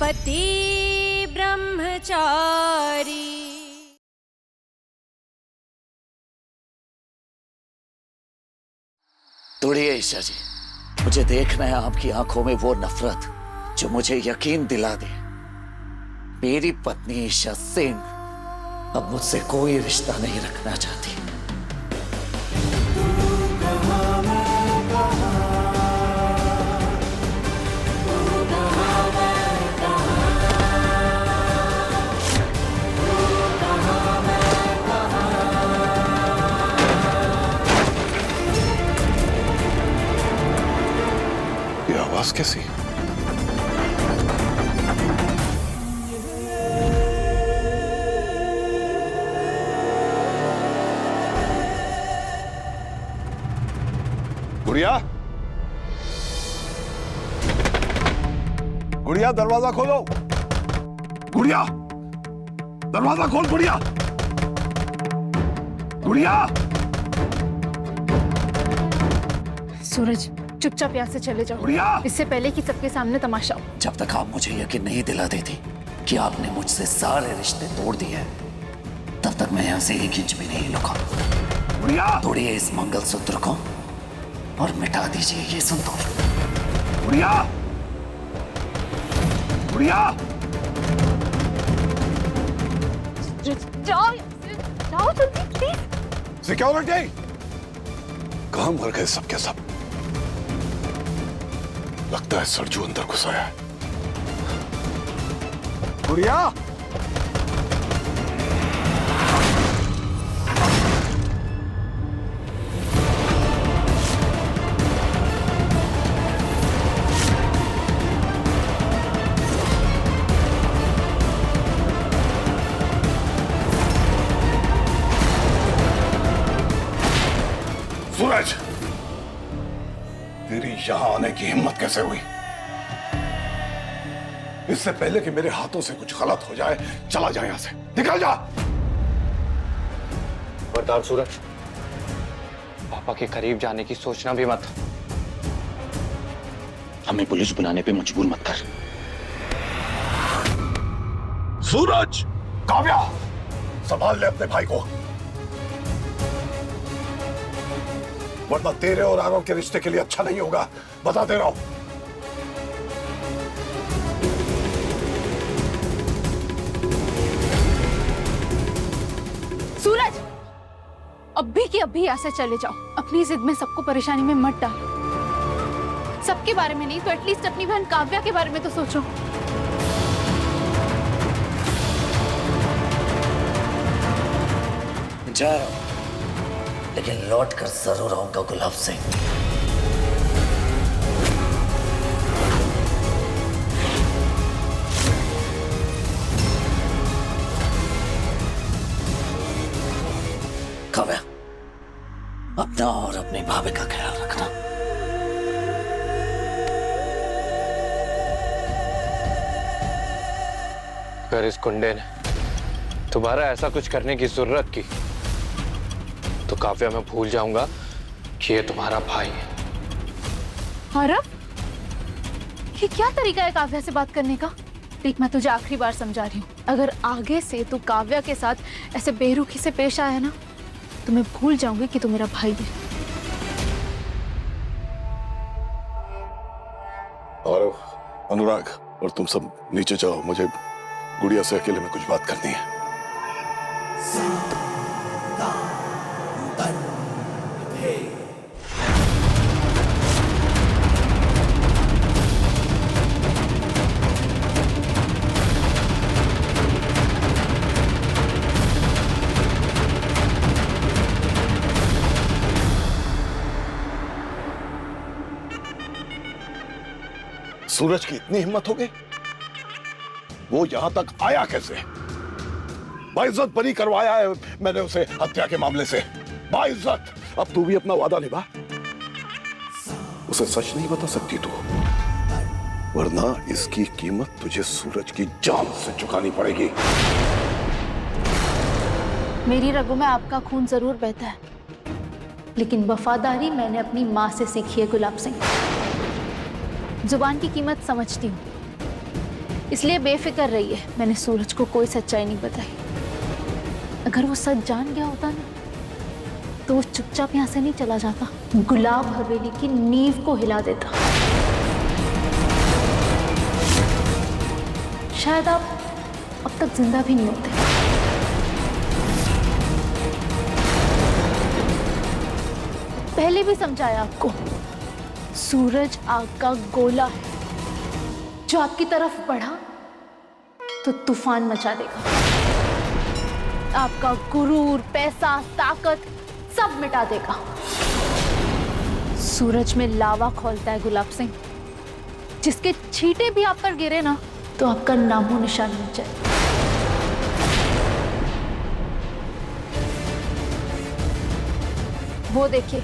पति ब्रह्मचारी। तोड़िए ईशा जी, मुझे देखना है आपकी आंखों में वो नफरत जो मुझे यकीन दिला दे मेरी पत्नी ईशा सिंह अब मुझसे कोई रिश्ता नहीं रखना चाहती। ये आवाज कैसी? गुड़िया, गुड़िया दरवाजा खोलो। गुड़िया दरवाजा खोल। गुड़िया, गुड़िया। सूरज चुपचाप यहाँ से चले जाओ, गुड़िया, इससे पहले कि सबके सामने तमाशा हो। जब तक आप मुझे यकीन नहीं दिला देती कि आपने मुझसे सारे रिश्ते तोड़ दिए हैं, तब तक मैं यहाँ से एक इंच भी नहीं लुका। गुड़िया, तोड़िए इस मंगलसूत्र को और मिटा दीजिए ये सिंदूर। गुड़िया, गुड़िया। जाओ यहाँ से, जाओ जल्दी प्लीज। सिक्योरिटी, कहां मर गए सब के सब? लगता है सरजू अंदर घुस आया है। गुड़िया, सूरज, तेरी यहां आने की हिम्मत कैसे हुई? इससे पहले कि मेरे हाथों से कुछ गलत हो जाए, चला जा यहां से, निकल जा। खबरदार सूरज, पापा के करीब जाने की सोचना भी मत। हमें पुलिस बुलाने पे मजबूर मत कर। सूरज, काव्या, संभाल ले अपने भाई को, वरना तेरे और आरव के रिश्ते के लिए अच्छा नहीं होगा, बता दे रहा हूं। सूरज, अभी के अभी यहाँ से चले जाओ। अपनी जिद में सबको परेशानी में मत डालो। सबके बारे में नहीं तो एटलीस्ट अपनी बहन काव्या के बारे में तो सोचो। जा रहा हूं, लेकिन लौट कर जरूर आऊंगा गुलाब सिंह। काव्या, अपना और अपनी भाभी का ख्याल रखना। अगर इस कुंडे ने दोबारा ऐसा कुछ करने की जरूरत की तो काव्या मैं भूल जाऊंगा कि ये तुम्हारा भाई है। आरव, ये क्या तरीका है काव्या से बात करने का? देख, मैं तुझे आखिरी बार समझा रही हूँ, अगर आगे से तू काव्या के साथ ऐसे बेरुखी से पेश आया ना तो मैं भूल जाऊंगी कि तू मेरा भाई है। और अनुराग और तुम सब नीचे जाओ, मुझे गुड़िया से अकेले में कुछ बात करनी है। सूरज की इतनी हिम्मत हो गई, वो यहां तक आया कैसे? बाइज्जत बरी करवाया है मैंने उसे हत्या के मामले से। बाइज्जत, अब तू भी अपना वादा निभा। उसे सच नहीं बता सकती तू, वरना इसकी कीमत तुझे सूरज की जान से चुकानी पड़ेगी। मेरी रगों में आपका खून जरूर बहता है, लेकिन वफादारी मैंने अपनी माँ से सीखी है गुलाब सिंह। जुबान की कीमत समझती हूँ, इसलिए बेफिक्र रही है, मैंने सूरज को कोई सच्चाई नहीं बताई। अगर वो सच जान गया होता ना तो वो चुपचाप यहाँ से नहीं चला जाता, गुलाब हवेली की नींव को हिला देता। शायद आप अब तक जिंदा भी नहीं होते। पहले भी समझाया आपको, सूरज आग का गोला है, जो आपकी तरफ बढ़ा तो तूफान मचा देगा। आपका गुरूर, पैसा, ताकत सब मिटा देगा। सूरज में लावा खोलता है गुलाब सिंह, जिसके छींटे भी आप पर गिरे ना तो आपका नामो निशान मिट जाए। वो देखिए,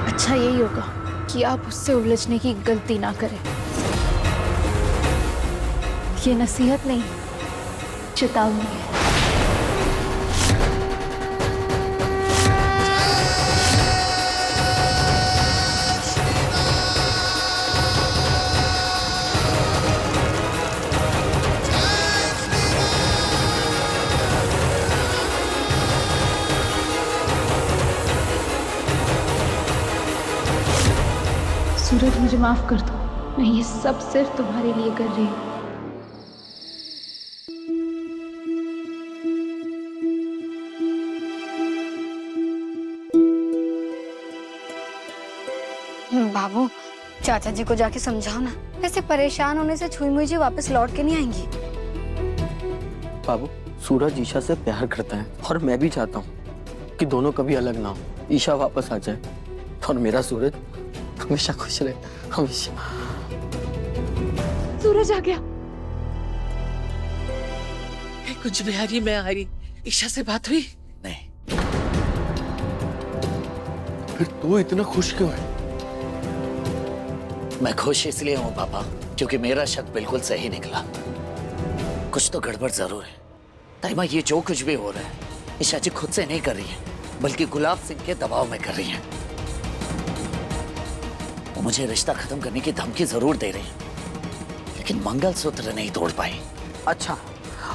अच्छा यही होगा कि आप उससे उलझने की गलती ना करें। ये नसीहत नहीं, चेतावनी है। सूरज, मुझे माफ कर दो, मैं ये सब सिर्फ तुम्हारे लिए कर रही हूँ। बाबू, चाचा जी को जाके समझाओ ना, ऐसे परेशान होने से छुई मुई जी वापस लौट के नहीं आएंगी। बाबू, सूरज ईशा से प्यार करता है और मैं भी चाहता हूँ कि दोनों कभी अलग ना हो, ईशा वापस आ जाए और मेरा सूरज हमेशा खुश रहे, हमेशा। सूरज आ गया। कुछ बिहारी, मैं आ रही। ईशा से बात हुई? नहीं। फिर तू इतना खुश क्यों है? मैं खुश इसलिए हूं पापा क्योंकि मेरा शक बिल्कुल सही निकला। कुछ तो गड़बड़ जरूर है। ताइमा, ये जो कुछ भी हो रहा है ईशा जी खुद से नहीं कर रही है, बल्कि गुलाब सिंह के दबाव में कर रही है। वो मुझे रिश्ता खत्म करने की धमकी जरूर दे रही है, लेकिन मंगलसूत्र नहीं तोड़ पाई। अच्छा,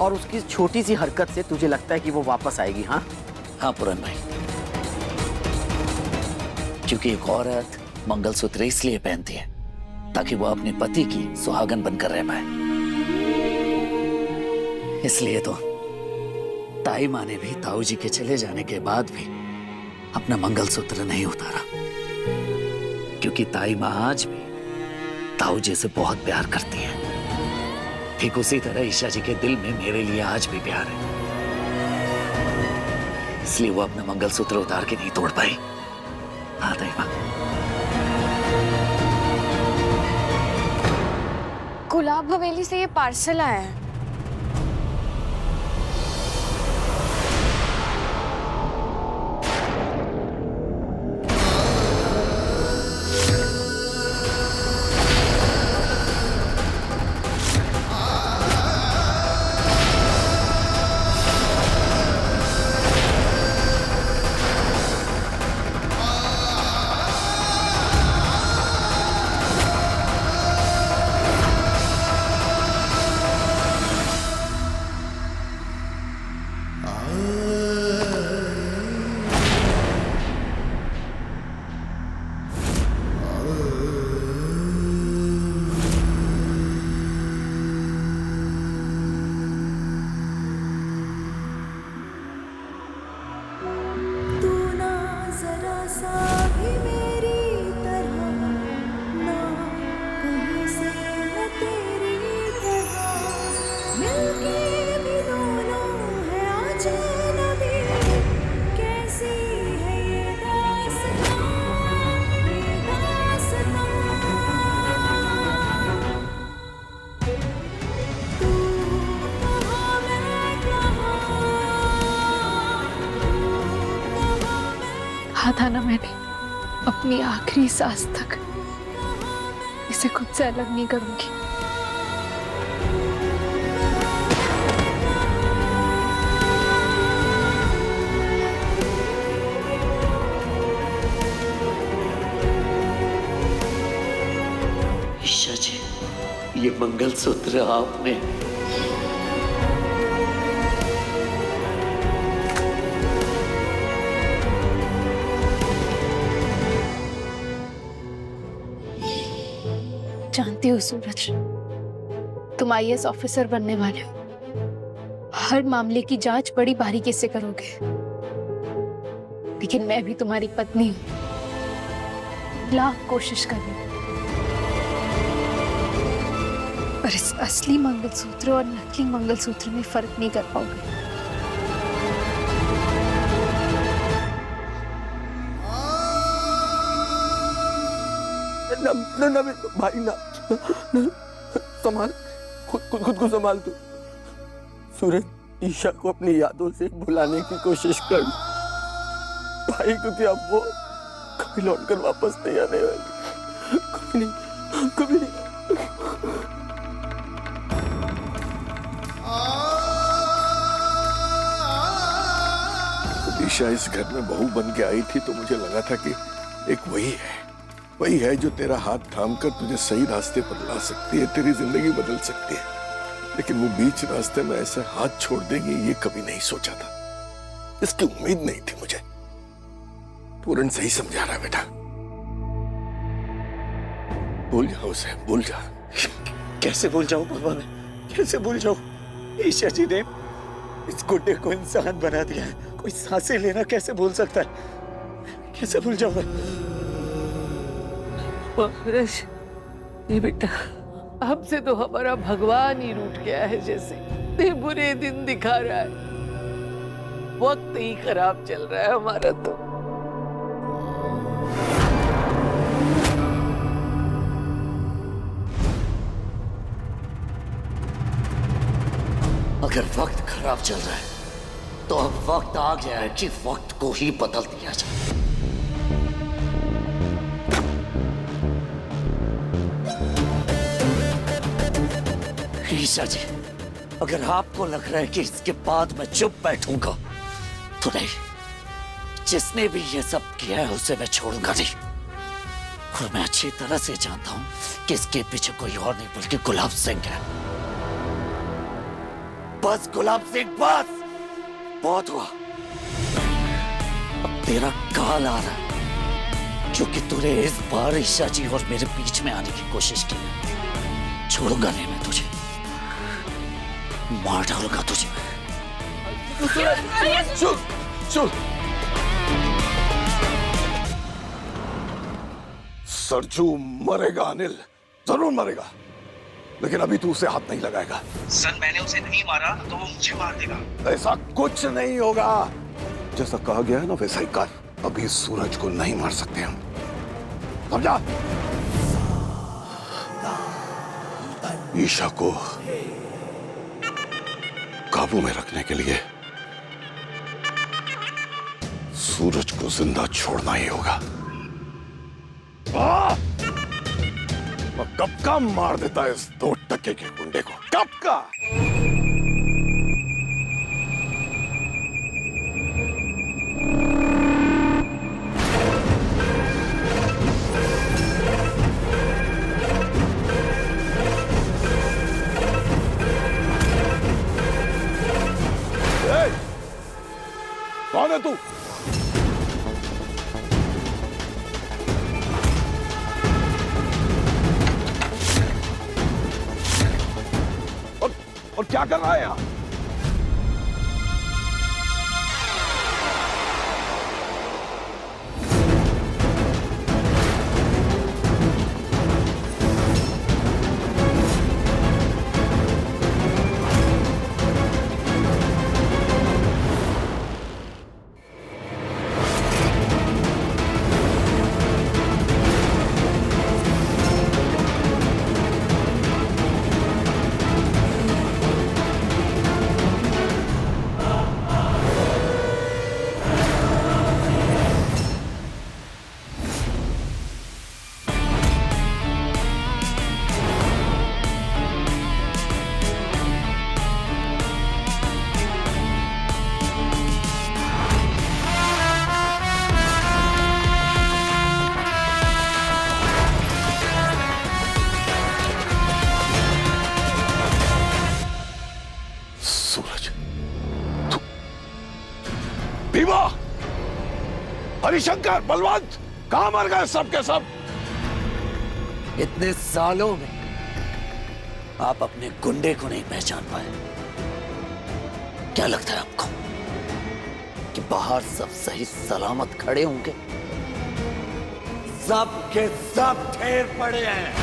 और उसकी छोटी सी हरकत से तुझे लगता है कि वो वापस आएगी? हाँ हाँ पूरन भाई, क्योंकि एक औरत मंगलसूत्र इसलिए पहनती है ताकि वो अपने पति की सुहागन बनकर रह पाए। इसलिए तो ताई माँ ने भी ताऊ जी के चले जाने के बाद भी अपना मंगलसूत्र नहीं उतारा, क्योंकि ताई माँ आज भी ताऊ जी से बहुत प्यार करती है। ठीक उसी तरह ईशा जी के दिल में मेरे लिए आज भी प्यार है, इसलिए वो अपना मंगलसूत्र उतार के नहीं तोड़ पाई। हाँ ताई माँ। गुलाब हवेली से ये पार्सल आया है। कहा था ना मैंने, अपनी आखिरी सांस तक इसे खुद से अलग नहीं करूंगी। ईशा जी, ये मंगलसूत्र आपने जानती हो सूरज, तुम आईएएस ऑफिसर बनने वाले हो। हर मामले की जांच बड़ी बारीकी से करोगे, लेकिन मैं भी तुम्हारी पत्नी हूं। लाख कोशिश कर रही हूं, पर इस असली मंगलसूत्र और नकली मंगलसूत्र में फर्क नहीं कर पाओगे। ना भाई ना, संभाल, खुद को संभाल तू। सूरज, ईशा को अपनी यादों से भुलाने की कोशिश कर भाई, क्योंकि अब वो कभी लौटकर वापस नहीं आने वाली। कभी नहीं। ईशा इस घर में बहू बन के आई थी तो मुझे लगा था कि एक वही है जो तेरा हाथ थामकर तुझे सही रास्ते पर ला सकती है, तेरी जिंदगी बदल सकती है। लेकिन वो बीच रास्ते में ऐसे हाथ छोड़ देगी ये कभी नहीं सोचा था, इसकी उम्मीद नहीं थी मुझे। पूरन सही समझा रहा है बेटा, भूल जाओ उसे, भूल जा। कैसे भूल जाऊं बाबा, मैं कैसे भूल जाऊं? ईशा जी ने इस गुड्डे को इंसान बना दिया है, कोई सांसें लेना कैसे भूल सकता है? कैसे भूल जाऊं मैं? ये बेटा, हमसे तो हमारा भगवान ही रूठ गया है, जैसे इतने बुरे दिन दिखा रहा है। वक्त ही खराब चल रहा है हमारा तो। अगर वक्त खराब चल रहा है तो अब वक्त आ गया है कि वक्त को ही बदल दिया जाए। ईशा जी, अगर आपको लग रहा है कि इसके बाद मैं चुप बैठूंगा तो नहीं, जिसने भी ये सब किया है उसे मैं छोड़ूंगा नहीं। और मैं अच्छी तरह से जानता हूं कि इसके पीछे कोई और नहीं बल्कि गुलाब सिंह है। बस गुलाब सिंह, बस, बहुत हुआ। अब तेरा काल आ रहा है, क्योंकि तूने इस बार ईशा जी और मेरे बीच में आने की कोशिश की। छोड़ूंगा नहीं मैं तुझे, मार डालूंगा तुझे। चुप। सरजू मरेगा अनिल, जरूर मरेगा, लेकिन अभी तू उसे हाथ नहीं लगाएगा। सर, मैंने उसे नहीं मारा तो वो मुझे मार देगा। ऐसा कुछ नहीं होगा, जैसा कहा गया है ना वैसा ही कर। अभी सूरज को नहीं मार सकते हम, समझा? ईशा को काबू में रखने के लिए सूरज को जिंदा छोड़ना ही होगा। मैं कब का मार देता है इस 2 टके के गुंडे को, कब का। कौन है तू? और क्या कर रहा है यहां? हरिशंकर, बलवंत, कहां मर गए सब के सब? इतने सालों में आप अपने गुंडे को नहीं पहचान पाए? क्या लगता है आपको कि बाहर सब सही सलामत खड़े होंगे? सब के सब ढेर पड़े हैं।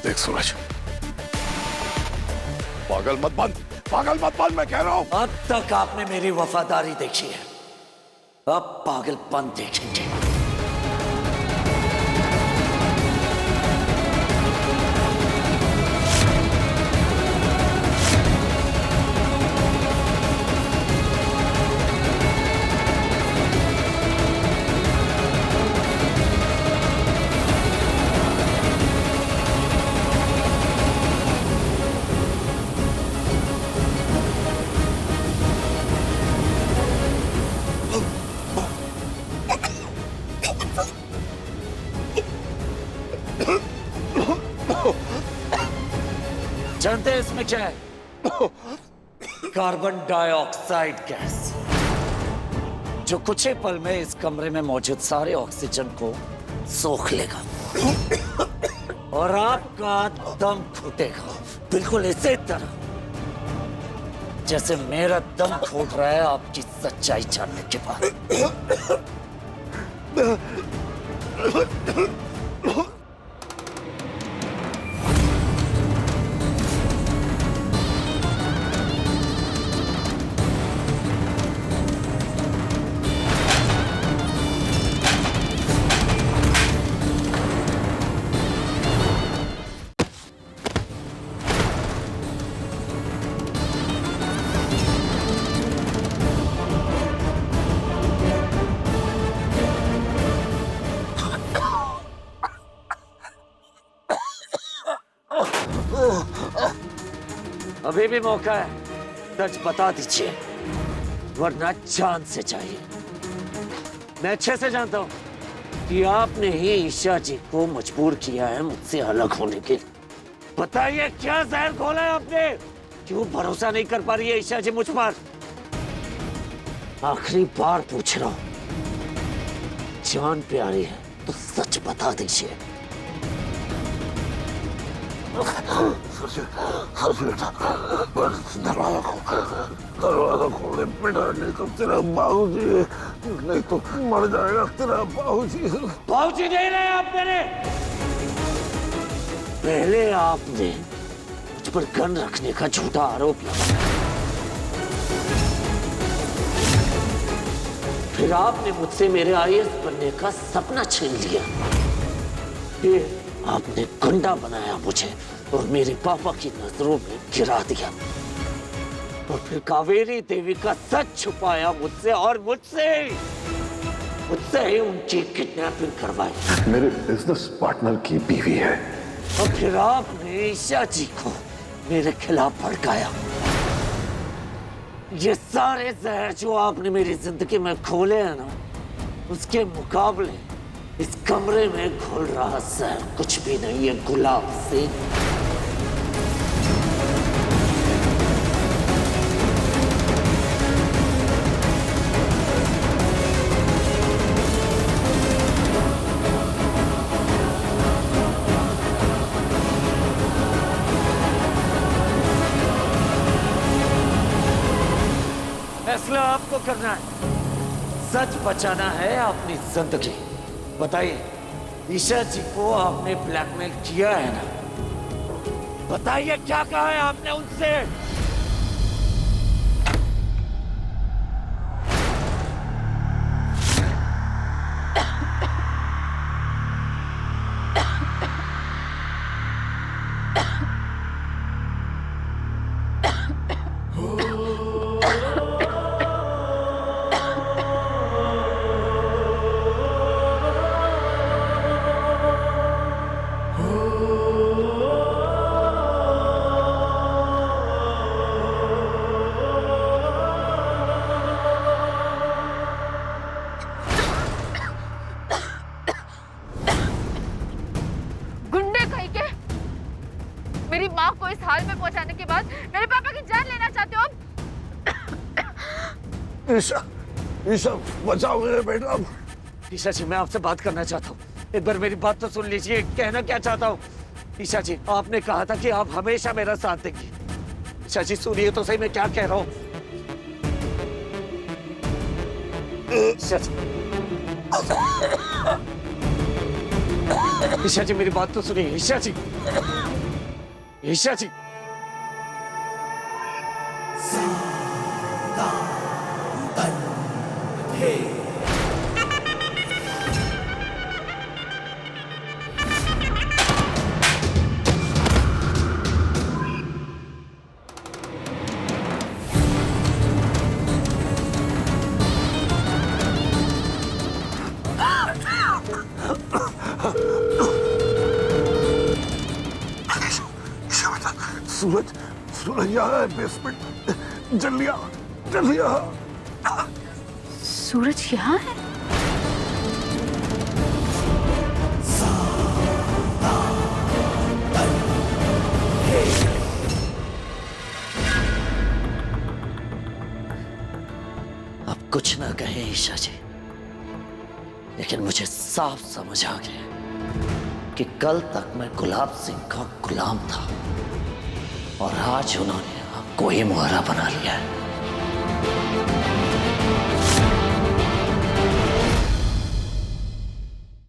देख सूरज, पागल मत बन, मैं कह रहा हूं। अब तक आपने मेरी वफादारी देखी है, अब पागलपन देखेंगे। जानते हैं इसमें क्या है? कार्बन डाइऑक्साइड गैस, जो कुछ ही पल में इस कमरे में मौजूद सारे ऑक्सीजन को सोख लेगा और आपका दम घुटेगा, बिल्कुल इसी तरह जैसे मेरा दम घुट रहा है आपकी सच्चाई जानने के बाद। अभी भी मौका है, सच बता दीजिए, वरना जान से चाहिए। मैं अच्छे से जानता हूं कि आपने ही ईशा जी को मजबूर किया है मुझसे अलग होने के लिए। बताइए क्या जहर घोला है आपने? क्यों भरोसा नहीं कर पा रही है ईशा जी मुझ पर? आखिरी बार पूछ रहा हूं, जान प्यारी है तो सच बता दीजिए। दरवाजा खोले बेटा, नहीं तो तेरा बाबूजी, नहीं तो मर जाएगा तेरा बाबूजी। बाबूजी नहीं रहे आप मेरे। पहले आपने मुझ पर गन रखने का झूठा आरोप लगाया, फिर आपने मुझसे मेरे IAS बनने का सपना छीन लिया, फिर आपने गुंडा बनाया मुझे और मेरे पापा की नजरों में गिरा दिया, और फिर कावेरी देवी का सच छुपाया मुझसे और मुझसे ही उनकी किडनैपिंग करवाई। मेरे बिजनेस पार्टनर की बीवी है। और फिर आपने ईशा जी को मेरे खिलाफ भड़काया। ये सारे जहर जो आपने मेरी जिंदगी में खोले हैं ना, उसके मुकाबले इस कमरे में घुल रहा जहर कुछ भी नहीं है गुलाब सिंह। फैसला आपको करना है, सच बचाना है अपनी जिंदगी। बताइए, ईशा जी को आपने ब्लैकमेल किया है ना? बताइए क्या कहा है आपने उनसे? मेरी माँ को इस हाल में पहुंचाने के बाद मेरे पापा की जान लेना चाहते हो? ईशा, ईशा बचाओ मेरे बेटा। ईशा जी, मैं आपसे बात करना चाहता हूँ। एक बार मेरी बात तो सुन लीजिए, कहना क्या चाहता हूँ। ईशा जी, आपने कहा था कि आप हमेशा मेरा साथ देंगी। ईशा जी सुनिए तो सही, मैं क्या कह रहा हूँ। ईशा जी, ईशा जी मेरी बात तो सुनिए। ईशा जी, ईशा जी। ईशा बेटा, सूरज, सूरज यहाँ है बेसमेंट। जल्दी आ, जल्दी आ। सूरज यहाँ है? अब कुछ ना कहें ईशा जी, लेकिन मुझे साफ समझ आ गया कि कल तक मैं गुलाब सिंह का गुलाम था और आज उन्होंने आपको ही मुहरा बना लिया है।